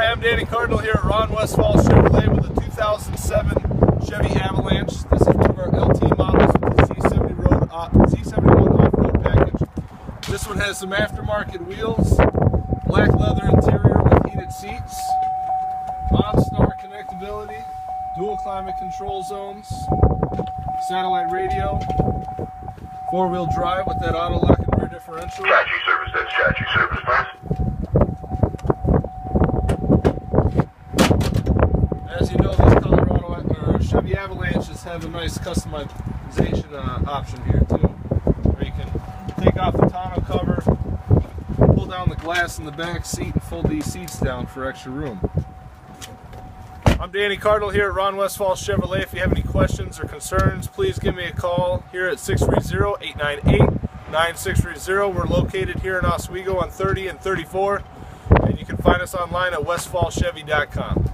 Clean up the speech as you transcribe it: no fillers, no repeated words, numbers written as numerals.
Hi, I'm Danny Cardinal here at Ron Westphal Chevrolet with a 2007 Chevy Avalanche. This is one of our LT models with the Z71 off-road package. This one has some aftermarket wheels, black leather interior with heated seats, OnStar connectability, dual climate control zones, satellite radio, four-wheel drive with that auto lock and rear differential. Chachi service, that's Chachi service, please. As you know, these Chevy Avalanches have a nice customization option here too, where you can take off the tonneau cover, pull down the glass in the back seat, and fold these seats down for extra room. I'm Danny Cardinal here at Ron Westphal Chevrolet. If you have any questions or concerns, please give me a call here at 630-898-9630. We're located here in Oswego on 30 and 34, and you can find us online at westfalchevy.com.